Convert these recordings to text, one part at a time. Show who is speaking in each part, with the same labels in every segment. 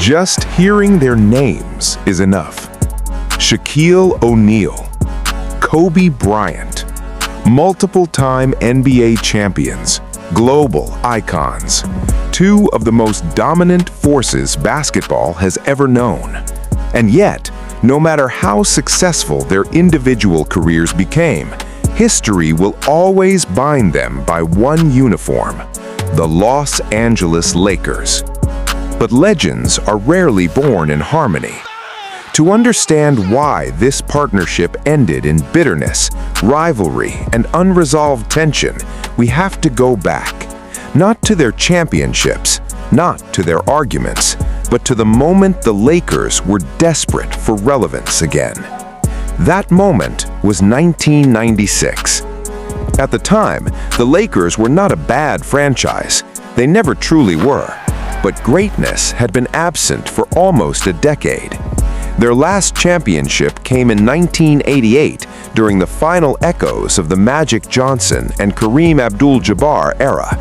Speaker 1: Just hearing their names is enough. Shaquille O'Neal, Kobe Bryant, multiple-time NBA champions, global icons, two of the most dominant forces basketball has ever known. And yet, no matter how successful their individual careers became, history will always bind them by one uniform: the Los Angeles Lakers. But legends are rarely born in harmony. To understand why this partnership ended in bitterness, rivalry, and unresolved tension, we have to go back, not to their championships, not to their arguments, but to the moment the Lakers were desperate for relevance again. That moment was 1996. At the time, the Lakers were not a bad franchise. They never truly were. But greatness had been absent for almost a decade. Their last championship came in 1988 during the final echoes of the Magic Johnson and Kareem Abdul-Jabbar era.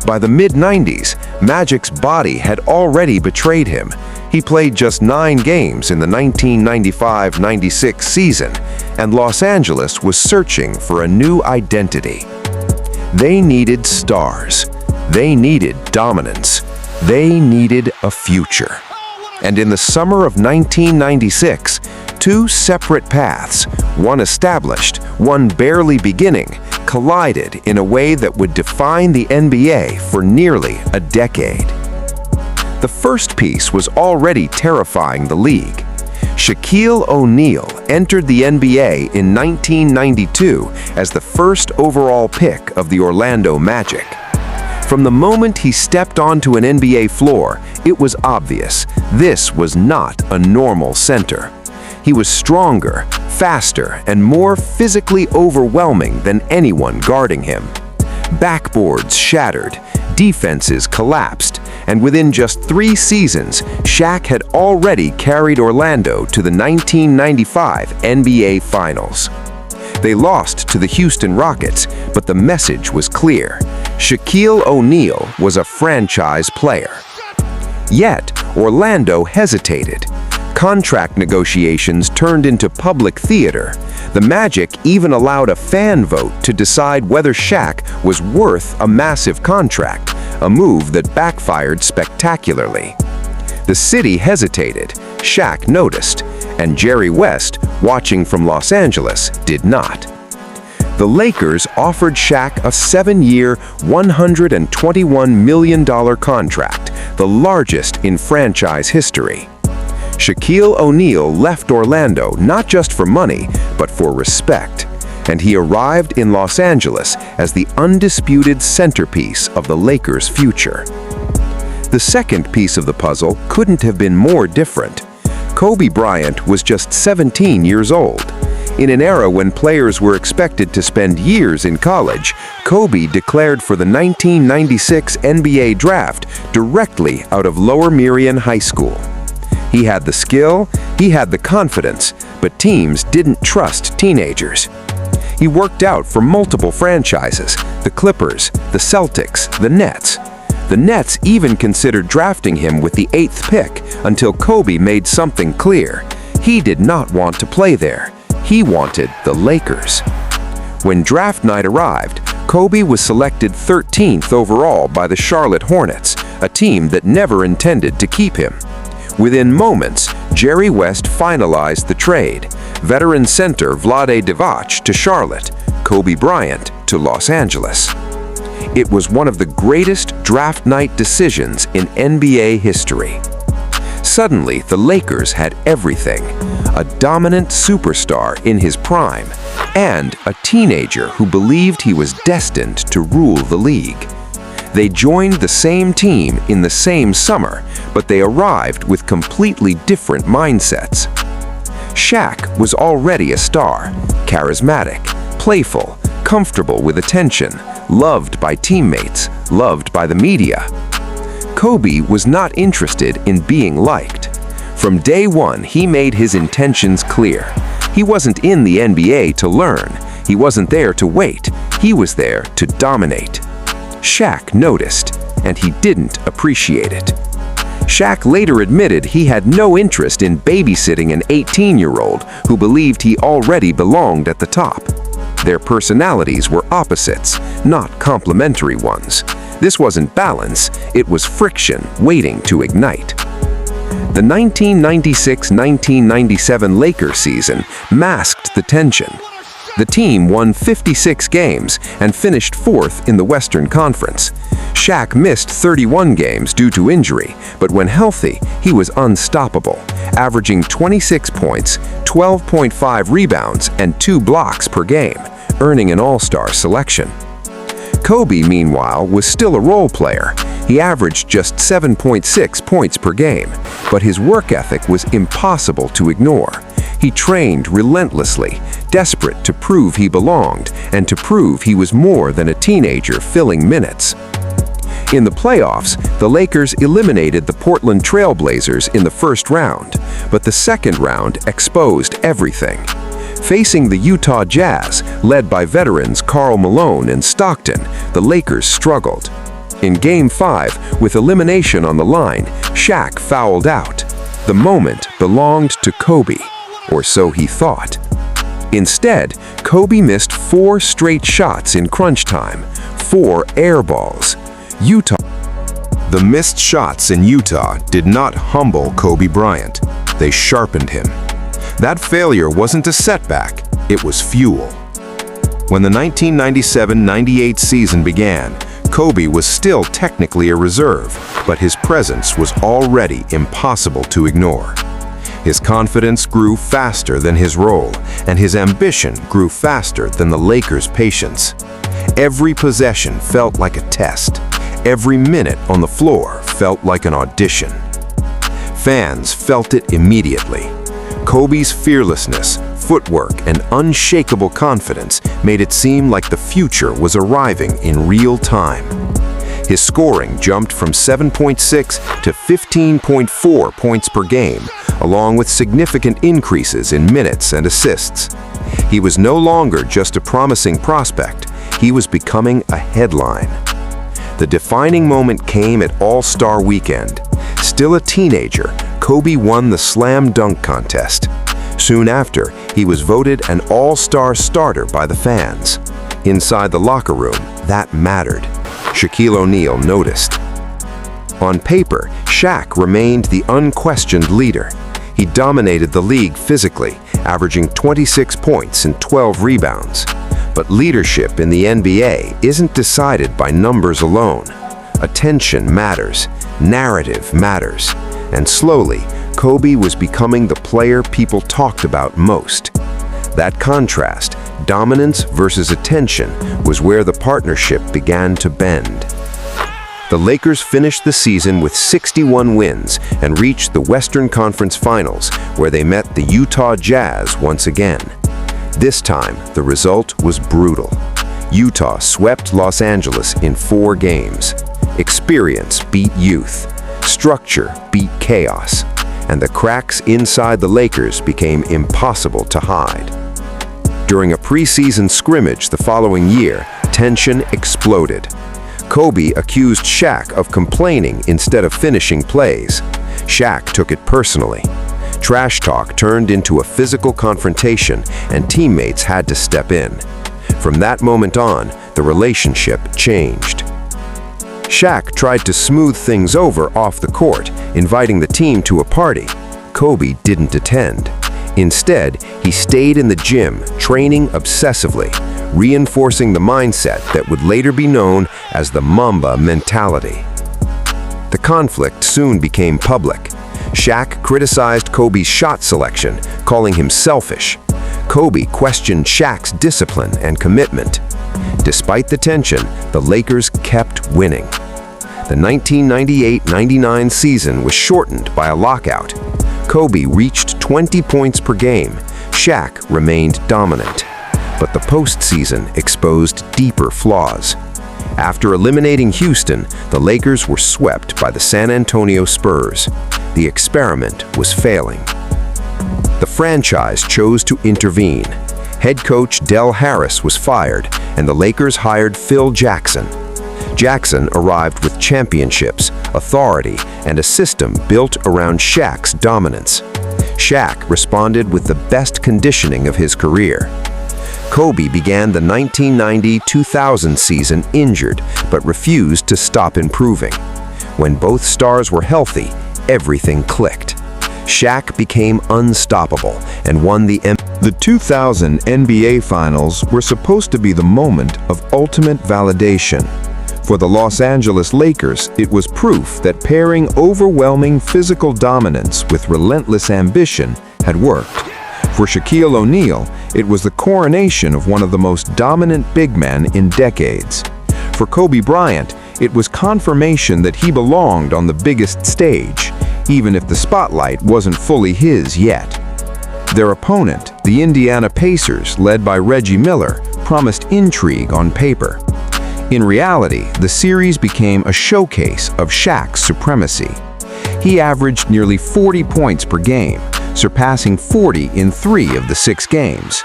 Speaker 1: By the mid-90s, Magic's body had already betrayed him. He played just 9 games in the 1995-96 season, and Los Angeles was searching for a new identity. They needed stars. They needed dominance. They needed a future. And in the summer of 1996, two separate paths, one established, one barely beginning, collided in a way that would define the NBA for nearly a decade. The first piece was already terrifying the league. Shaquille O'Neal entered the NBA in 1992 as the first overall pick of the Orlando Magic. From the moment he stepped onto an NBA floor, it was obvious this was not a normal center. He was stronger, faster, and more physically overwhelming than anyone guarding him. Backboards shattered, defenses collapsed, and within just 3 seasons, Shaq had already carried Orlando to the 1995 NBA Finals. They lost to the Houston Rockets, but the message was clear. Shaquille O'Neal was a franchise player. Yet, Orlando hesitated. Contract negotiations turned into public theater. The Magic even allowed a fan vote to decide whether Shaq was worth a massive contract, a move that backfired spectacularly. The city hesitated, Shaq noticed, and Jerry West, watching from Los Angeles, did not. The Lakers offered Shaq a 7-year, $121 million contract, the largest in franchise history. Shaquille O'Neal left Orlando not just for money, but for respect, and he arrived in Los Angeles as the undisputed centerpiece of the Lakers' future. The second piece of the puzzle couldn't have been more different. Kobe Bryant was just 17 years old. In an era when players were expected to spend years in college, Kobe declared for the 1996 NBA draft directly out of Lower Merion High School. He had the skill, he had the confidence, but teams didn't trust teenagers. He worked out for multiple franchises: the Clippers, the Celtics, the Nets. The Nets even considered drafting him with the 8th pick until Kobe made something clear. He did not want to play there. He wanted the Lakers. When draft night arrived, Kobe was selected 13th overall by the Charlotte Hornets, a team that never intended to keep him. Within moments, Jerry West finalized the trade. Veteran center Vlade Divac to Charlotte, Kobe Bryant to Los Angeles. It was one of the greatest draft night decisions in NBA history. Suddenly, the Lakers had everything: a dominant superstar in his prime, and a teenager who believed he was destined to rule the league. They joined the same team in the same summer, but they arrived with completely different mindsets. Shaq was already a star, charismatic, playful, comfortable with attention, loved by teammates, loved by the media. Kobe was not interested in being liked. From day one, he made his intentions clear. He wasn't in the NBA to learn. He wasn't there to wait. He was there to dominate. Shaq noticed, and he didn't appreciate it.
Speaker 2: Shaq later admitted he had no interest in babysitting an 18-year-old who believed he already belonged at the top. Their personalities were opposites, not complementary ones. This wasn't balance, it was friction waiting to ignite. The 1996-1997 Lakers season masked the tension. The team won 56 games and finished fourth in the Western Conference. Shaq missed 31 games due to injury, but when healthy, he was unstoppable, averaging 26 points, 12.5 rebounds, and 2 blocks per game, earning an All-Star selection. Kobe, meanwhile, was still a role player. He averaged just 7.6 points per game, but his work ethic was impossible to ignore. He trained relentlessly, desperate to prove he belonged and to prove he was more than a teenager filling minutes. In the playoffs, the Lakers eliminated the Portland Trail Blazers in the first round, but the second round exposed everything. Facing the Utah Jazz, led by veterans Karl Malone and Stockton, the Lakers struggled. In Game 5, with elimination on the line, Shaq fouled out. The moment belonged to Kobe, or so he thought. Instead, Kobe missed 4 straight shots in crunch time, 4 air balls. The missed shots in Utah did not humble Kobe Bryant. They sharpened him. That failure wasn't a setback, it was fuel. When the 1997-98 season began, Kobe was still technically a reserve, but his presence was already impossible to ignore. His confidence grew faster than his role, and his ambition grew faster than the Lakers' patience. Every possession felt like a test. Every minute on the floor felt like an audition. Fans felt it immediately. Kobe's fearlessness, footwork, and unshakable confidence made it seem like the future was arriving in real time. His scoring jumped from 7.6 to 15.4 points per game, along with significant increases in minutes and assists. He was no longer just a promising prospect, he was becoming a headline. The defining moment came at All-Star Weekend. Still a teenager, Kobe won the slam dunk contest. Soon after, he was voted an All-Star starter by the fans. Inside the locker room, that mattered. Shaquille O'Neal noticed. On paper, Shaq remained the unquestioned leader. He dominated the league physically, averaging 26 points and 12 rebounds. But leadership in the NBA isn't decided by numbers alone. Attention matters, narrative matters, and slowly, Kobe was becoming the player people talked about most. That contrast, dominance versus attention, was where the partnership began to bend. The Lakers finished the season with 61 wins and reached the Western Conference Finals, where they met the Utah Jazz once again. This time, the result was brutal. Utah swept Los Angeles in 4 games. Experience beat youth. Structure beat chaos. And the cracks inside the Lakers became impossible to hide. During a preseason scrimmage the following year, tension exploded. Kobe accused Shaq of complaining instead of finishing plays. Shaq took it personally. Trash talk turned into a physical confrontation, and teammates had to step in. From that moment on, the relationship changed. Shaq tried to smooth things over off the court, inviting the team to a party. Kobe didn't attend. Instead, he stayed in the gym, training obsessively, reinforcing the mindset that would later be known as the Mamba mentality. The conflict soon became public. Shaq criticized Kobe's shot selection, calling him selfish. Kobe questioned Shaq's discipline and commitment. Despite the tension, the Lakers kept winning. The 1998-99 season was shortened by a lockout. Kobe reached 20 points per game. Shaq remained dominant. But the postseason exposed deeper flaws. After eliminating Houston, the Lakers were swept by the San Antonio Spurs. The experiment was failing. The franchise chose to intervene. Head coach Del Harris was fired, and the Lakers hired Phil Jackson. Jackson arrived with championships, authority, and a system built around Shaq's dominance. Shaq responded with the best conditioning of his career. Kobe began the 1990-2000 season injured but refused to stop improving. When both stars were healthy, everything clicked. Shaq became unstoppable and won
Speaker 1: The 2000 NBA Finals were supposed to be the moment of ultimate validation. For the Los Angeles Lakers, it was proof that pairing overwhelming physical dominance with relentless ambition had worked. For Shaquille O'Neal, it was the coronation of one of the most dominant big men in decades. For Kobe Bryant, it was confirmation that he belonged on the biggest stage, even if the spotlight wasn't fully his yet. Their opponent, the Indiana Pacers, led by Reggie Miller, promised intrigue on paper. In reality, the series became a showcase of Shaq's supremacy. He averaged nearly 40 points per game, surpassing 40 in 3 of the 6 games.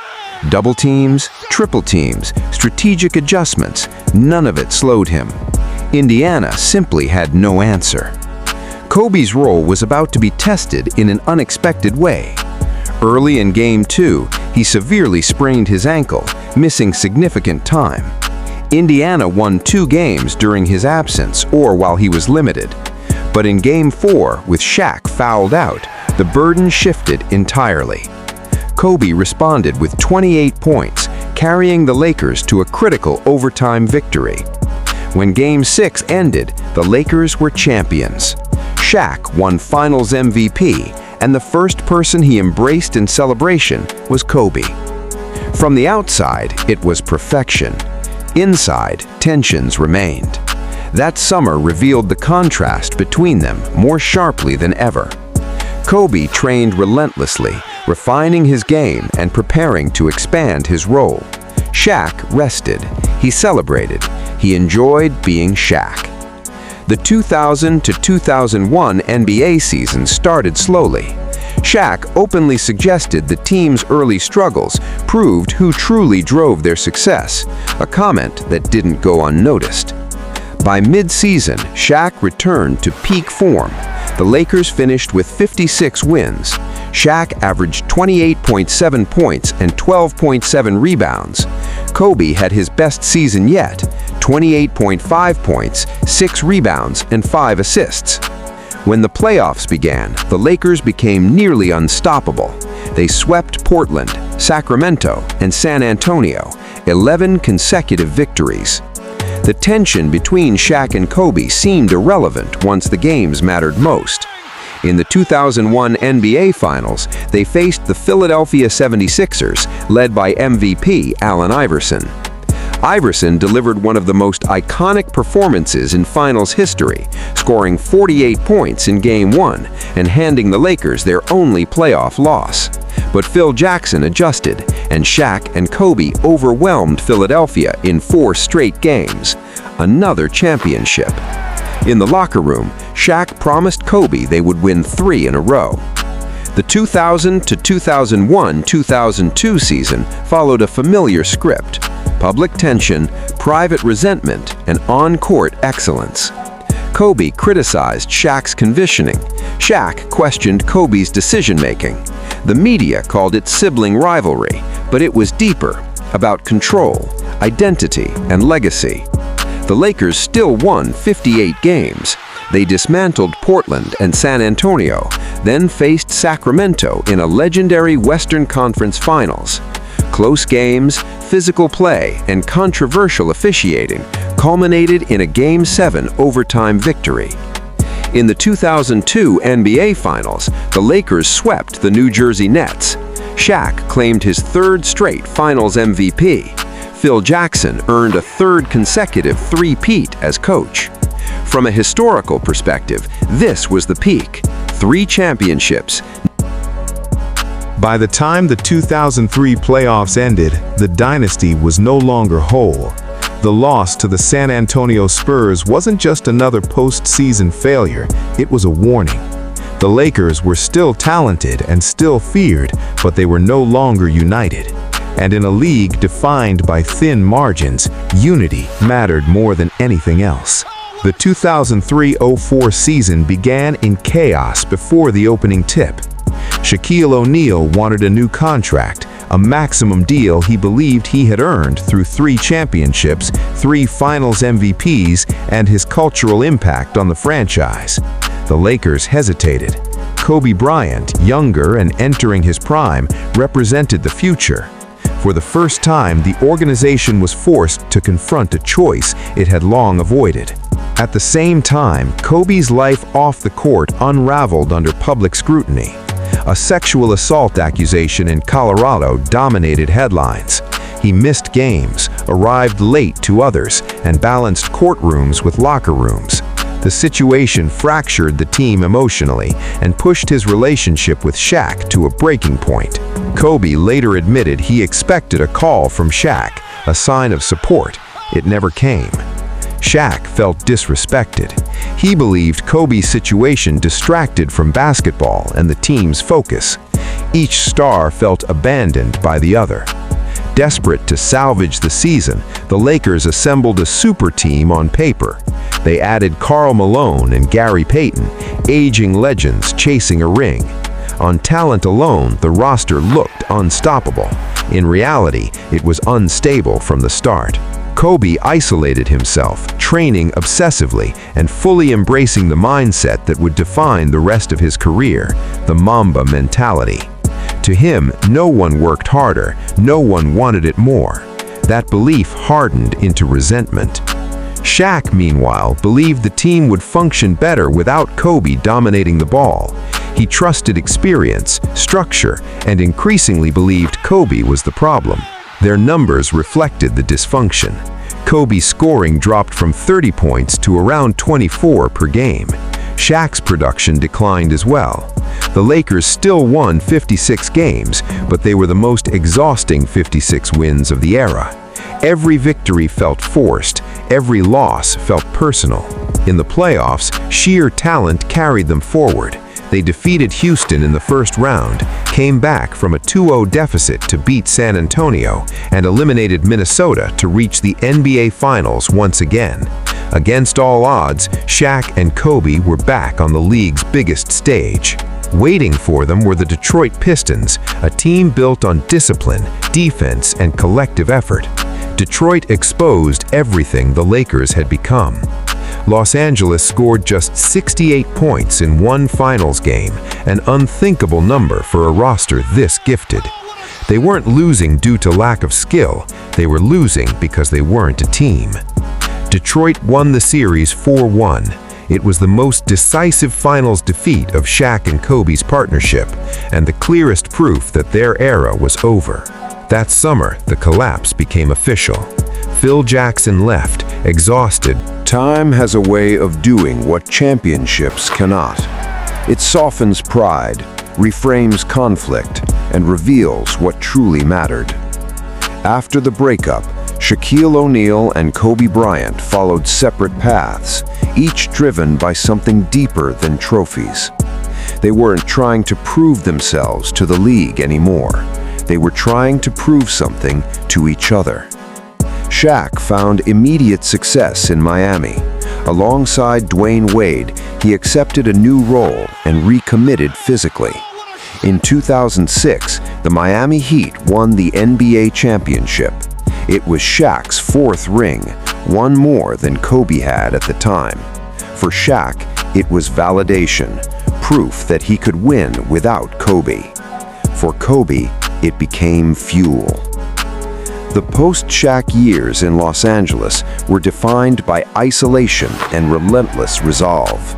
Speaker 1: Double teams, triple teams, strategic adjustments, none of it slowed him. Indiana simply had no answer. Kobe's role was about to be tested in an unexpected way. Early in Game 2, he severely sprained his ankle, missing significant time. Indiana won 2 games during his absence or while he was limited. But in Game 4, with Shaq fouled out, the burden shifted entirely. Kobe responded with 28 points, carrying the Lakers to a critical overtime victory. When Game 6 ended, the Lakers were champions. Shaq won Finals MVP, and the first person he embraced in celebration was Kobe. From the outside, it was perfection. Inside, tensions remained. That summer revealed the contrast between them more sharply than ever. Kobe trained relentlessly, refining his game and preparing to expand his role. Shaq rested. He celebrated. He enjoyed being Shaq. The 2000 to 2001 NBA season started slowly. Shaq openly suggested the team's early struggles proved who truly drove their success, a comment that didn't go unnoticed. By mid-season, Shaq returned to peak form. The Lakers finished with 56 wins. Shaq averaged 28.7 points and 12.7 rebounds. Kobe had his best season yet, 28.5 points, 6 rebounds, and 5 assists. When the playoffs began, the Lakers became nearly unstoppable. They swept Portland, Sacramento, and San Antonio, 11 consecutive victories. The tension between Shaq and Kobe seemed irrelevant once the games mattered most. In the 2001 NBA Finals, they faced the Philadelphia 76ers, led by MVP Allen Iverson. Iverson delivered one of the most iconic performances in Finals history, scoring 48 points in Game 1 and handing the Lakers their only playoff loss. But Phil Jackson adjusted, and Shaq and Kobe overwhelmed Philadelphia in 4 straight games, another championship. In the locker room, Shaq promised Kobe they would win 3 in a row. The 2000 to 2001-2002 season followed a familiar script: public tension, private resentment, and on-court excellence. Kobe criticized Shaq's conditioning. Shaq questioned Kobe's decision-making. The media called it sibling rivalry, but it was deeper, about control, identity, and legacy. The Lakers still won 58 games. They dismantled Portland and San Antonio, then faced Sacramento in a legendary Western Conference Finals. Close games, physical play, and controversial officiating culminated in a Game 7 overtime victory. In the 2002 NBA Finals, the Lakers swept the New Jersey Nets. Shaq claimed his 3rd straight Finals MVP. Phil Jackson earned a 3rd consecutive three-peat as coach. From a historical perspective, this was the peak: 3 championships. By the time the 2003 playoffs ended, the dynasty was no longer whole. The loss to the San Antonio Spurs wasn't just another postseason failure, it was a warning. The Lakers were still talented and still feared, but they were no longer united.
Speaker 3: And in a league defined by thin margins, unity mattered more than anything else. The 2003-04 season began in chaos before the opening tip. Shaquille O'Neal wanted a new contract, a maximum deal he believed he had earned through 3 championships, 3 finals MVPs, and his cultural impact on the franchise. The Lakers hesitated. Kobe Bryant, younger and entering his prime, represented the future. For the first time, the organization was forced to confront a choice it had long avoided. At the same time, Kobe's life off the court unraveled under public scrutiny. A sexual assault accusation in Colorado dominated headlines. He missed games, arrived late to others, and balanced courtrooms with locker rooms. The situation fractured the team emotionally and pushed his relationship with Shaq to a breaking point. Kobe later admitted he expected a call from Shaq, a sign of support. It never came. Shaq felt disrespected. He believed Kobe's situation distracted from basketball and the team's focus. Each star felt abandoned by the other. Desperate to salvage the season, the Lakers assembled a super team on paper. They added Karl Malone and Gary Payton, aging legends chasing a ring. On talent alone, the roster looked unstoppable. In reality, it was unstable from the start. Kobe isolated himself, training obsessively and fully embracing the mindset that would define the rest of his career, the Mamba mentality. To him, no one worked harder, no one wanted it more. That belief hardened into resentment. Shaq, meanwhile, believed the team would function better without Kobe dominating the ball. He trusted experience, structure, and increasingly believed Kobe was the problem. Their numbers reflected the dysfunction. Kobe's scoring dropped from 30 points to around 24 per game. Shaq's production declined as well. The Lakers still won 56 games, but they were the most exhausting 56 wins of the era. Every victory felt forced, every loss felt personal. In the playoffs, sheer talent carried them forward. They defeated Houston in the first round, came back from a 2-0 deficit to beat San Antonio, and eliminated Minnesota to reach the NBA Finals once again. Against all odds, Shaq and Kobe were back on the league's biggest stage. Waiting for them were the Detroit Pistons, a team built on discipline, defense, and collective effort. Detroit exposed everything the Lakers had become. Los Angeles scored just 68 points in one finals game, an unthinkable number for a roster this gifted. They weren't losing due to lack of skill, they were losing because they weren't a team. Detroit won the series 4-1. It was the most decisive finals defeat of Shaq and Kobe's partnership, and the clearest proof that their era was over. That summer, the collapse became official. Phil Jackson left, exhausted.
Speaker 2: Time has a way of doing what championships cannot. It softens pride, reframes conflict, and reveals what truly mattered. After the breakup, Shaquille O'Neal and Kobe Bryant followed separate paths, each driven by something deeper than trophies. They weren't trying to prove themselves to the league anymore. They were trying to prove something to each other. Shaq found immediate success in Miami. Alongside Dwayne Wade, he accepted a new role and recommitted physically. In 2006, the Miami Heat won the NBA championship. It was Shaq's 4th ring, one more than Kobe had at the time. For Shaq, it was validation, proof that he could win without Kobe. For Kobe, it became fuel. The post-Shaq years in Los Angeles were defined by isolation and relentless resolve.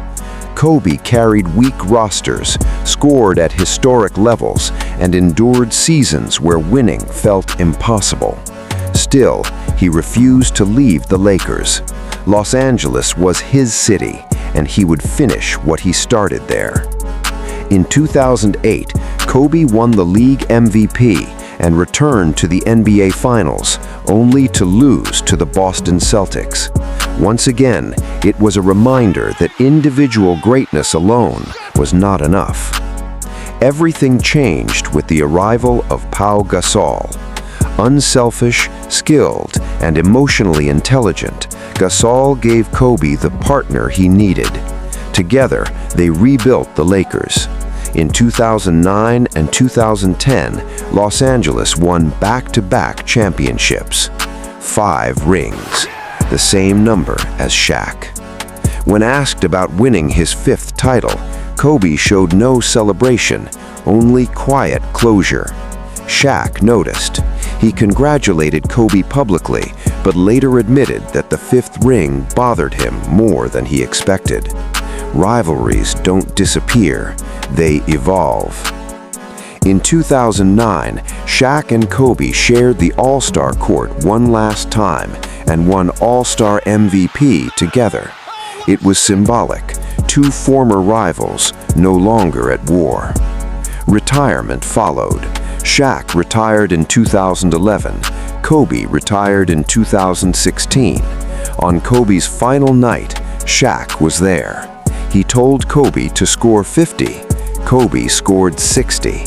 Speaker 2: Kobe carried weak rosters, scored at historic levels, and endured seasons where winning felt impossible. Still, he refused to leave the Lakers. Los Angeles was his city, and he would finish what he started there. In 2008, Kobe won the league MVP and returned to the NBA Finals, only to lose to the Boston Celtics. Once again, it was a reminder that individual greatness alone was not enough. Everything changed with the arrival of Pau Gasol. Unselfish, skilled, and emotionally intelligent, Gasol gave Kobe the partner he needed. Together, they rebuilt the Lakers. In 2009 and 2010, Los Angeles won back-to-back championships. 5 rings, the same number as Shaq. When asked about winning his 5th title, Kobe showed no celebration, only quiet closure. Shaq noticed. He congratulated Kobe publicly, but later admitted that the 5th ring bothered him more than he expected. Rivalries don't disappear, they evolve. In 2009, Shaq and Kobe shared the All-Star court one last time and won All-Star MVP together. It was symbolic, 2 former rivals no longer at war. Retirement followed. Shaq retired in 2011, Kobe retired in 2016. On Kobe's final night, Shaq was there. He told Kobe to score 50. Kobe scored 60.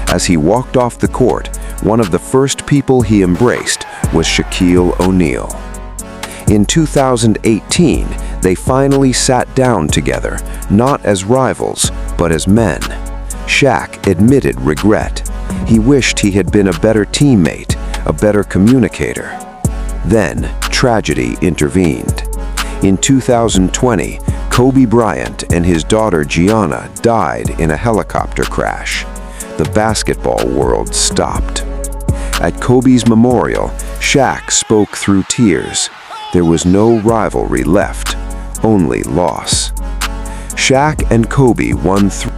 Speaker 2: As he walked off the court, one of the first people he embraced was Shaquille O'Neal. In 2018, they finally sat down together, not as rivals, but as men. Shaq admitted regret. He wished he had been a better teammate, a better communicator. Then, tragedy intervened. In 2020, Kobe Bryant and his daughter Gianna died in a helicopter crash. The basketball world stopped. At Kobe's memorial, Shaq spoke through tears. There was no rivalry left, only loss. Shaq and Kobe won 3